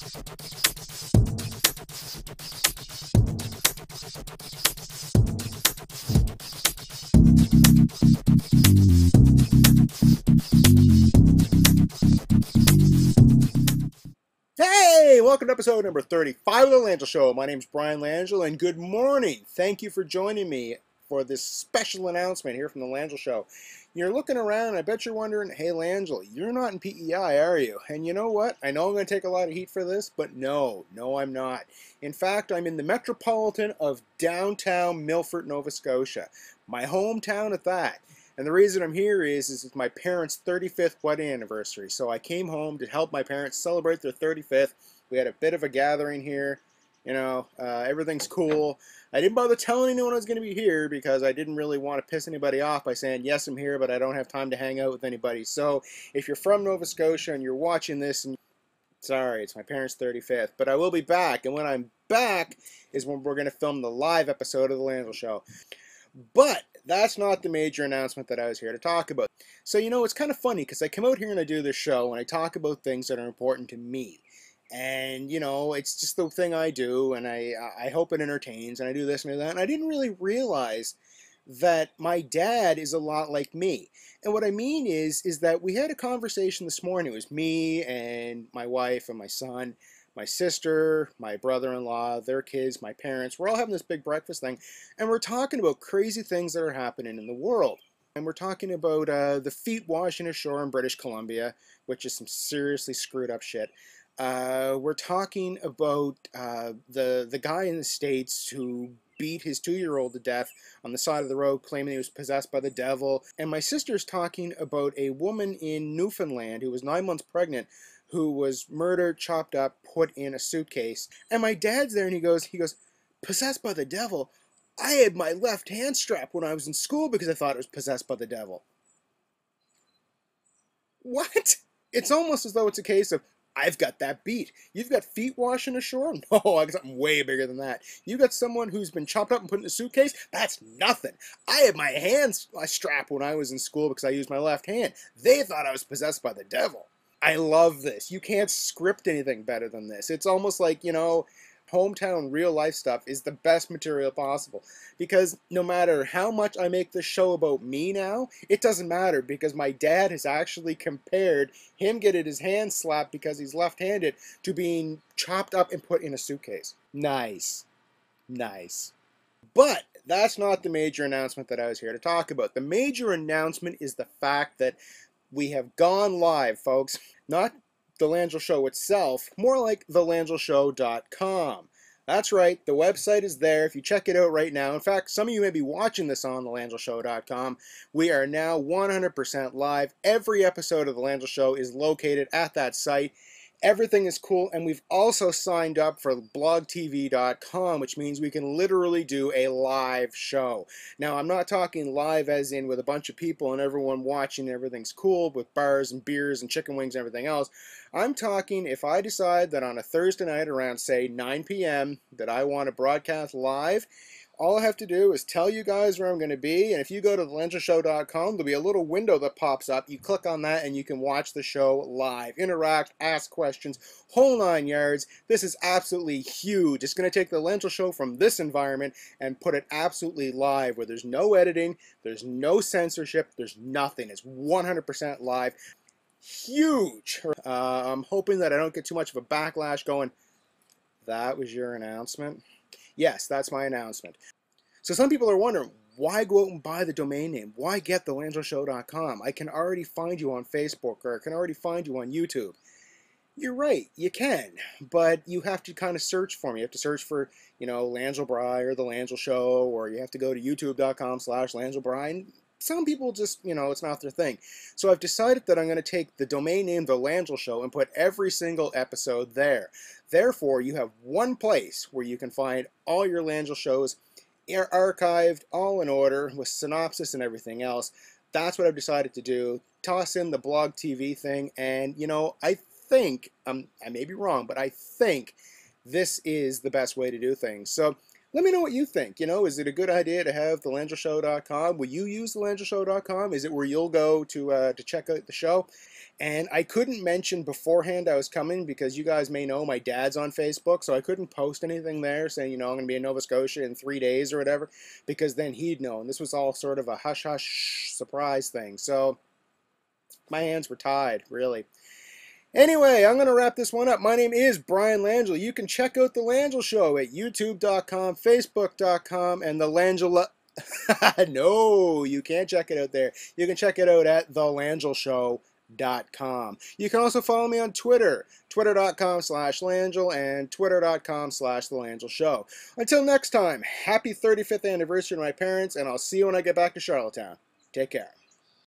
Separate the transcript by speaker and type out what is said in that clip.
Speaker 1: Hey, welcome to episode number 35 of the Langille Show. My name's Brian Langille, and good morning. Thank you for joining me for this special announcement here from the Langille Show. You're looking around, I bet you're wondering, hey Langille, you're not in PEI, are you? And you know what? I know I'm going to take a lot of heat for this, but no, I'm not. In fact, I'm in the metropolitan of downtown Milford, Nova Scotia. My hometown at that. And the reason I'm here is it's my parents' 35th wedding anniversary. So I came home to help my parents celebrate their 35th. We had a bit of a gathering here. You know, everything's cool. I didn't bother telling anyone I was going to be here because I didn't really want to piss anybody off by saying, yes, I'm here, but I don't have time to hang out with anybody. So if you're from Nova Scotia and you're watching this, and sorry, it's my parents' 35th. But I will be back. And when I'm back is when we're going to film the live episode of the Langille Show. But that's not the major announcement that I was here to talk about. So, you know, it's kind of funny because I come out here and I do this show and I talk about things that are important to me. And, you know, it's just the thing I do, and I hope it entertains, and I do this and that. And I didn't really realize that my dad is a lot like me. And what I mean is that we had a conversation this morning. It was me and my wife and my son, my sister, my brother-in-law, their kids, my parents. We're all having this big breakfast thing, and we're talking about crazy things that are happening in the world. And we're talking about the feet washing ashore in British Columbia, which is some seriously screwed up shit. We're talking about the guy in the States who beat his 2-year-old to death on the side of the road, claiming he was possessed by the devil. And my sister's talking about a woman in Newfoundland who was 9 months pregnant, who was murdered, chopped up, put in a suitcase. And my dad's there and he goes, possessed by the devil? I had my left hand strapped when I was in school because I thought it was possessed by the devil. What? It's almost as though it's a case of, I've got that beat. You've got feet washing ashore? No, I got something way bigger than that. You got someone who's been chopped up and put in a suitcase? That's nothing. I had my hands strapped when I was in school because I used my left hand. They thought I was possessed by the devil. I love this. You can't script anything better than this. It's almost like, you know, hometown real life stuff is the best material possible, because no matter how much I make this show about me now, it doesn't matter, because my dad has actually compared him getting his hand slapped because he's left-handed to being chopped up and put in a suitcase. Nice. But that's not the major announcement that I was here to talk about. The major announcement is the fact that we have gone live, folks. Not the Langille Show itself, more like thelangilleshow.com. That's right, the website is there if you check it out right now. In fact, some of you may be watching this on thelangilleshow.com. We are now 100% live. Every episode of the Langille Show is located at that site. Everything is cool, and we've also signed up for blogtv.com, which means we can literally do a live show. Now, I'm not talking live as in with a bunch of people and everyone watching and everything's cool with bars and beers and chicken wings and everything else. I'm talking if I decide that on a Thursday night around, say, 9 p.m. that I want to broadcast live, all I have to do is tell you guys where I'm going to be, and if you go to thelangilleshow.com, there'll be a little window that pops up. You click on that, and you can watch the show live, interact, ask questions, whole 9 yards. This is absolutely huge. It's going to take the Langille Show from this environment and put it absolutely live, where there's no editing, there's no censorship, there's nothing. It's 100% live. Huge. I'm hoping that I don't get too much of a backlash going, that was your announcement? Yes, that's my announcement. So some people are wondering, why go out and buy the domain name? Why get thelangilleshow.com? I can already find you on Facebook, or I can already find you on YouTube. You're right, you can, but you have to kind of search for me. You have to search for, you know, Langille Bry or The Langille Show, or you have to go to youtube.com/Langille Bry. Some people just, you know, it's not their thing. So I've decided that I'm going to take the domain name The Langille Show and put every single episode there. Therefore, you have one place where you can find all your Langille shows archived, all in order, with synopsis and everything else. That's what I've decided to do. Toss in the blog TV thing, and, you know, I think, I may be wrong, but I think this is the best way to do things. So let me know what you think. You know, is it a good idea to have thelangilleshow.com? Will you use thelangilleshow.com? Is it where you'll go to check out the show? And I couldn't mention beforehand I was coming because you guys may know my dad's on Facebook, so I couldn't post anything there saying, I'm going to be in Nova Scotia in 3 days or whatever, because then he'd know. And this was all sort of a hush-hush surprise thing. So my hands were tied, really. Anyway, I'm going to wrap this one up. My name is Brian Langille. You can check out The Langille Show at youtube.com, facebook.com, and the Langille... No, you can't check it out there. You can check it out at thelangilleshow.com. You can also follow me on Twitter, twitter.com/Langille and twitter.com/thelangilleshow. Until next time, happy 35th anniversary to my parents, and I'll see you when I get back to Charlottetown. Take care.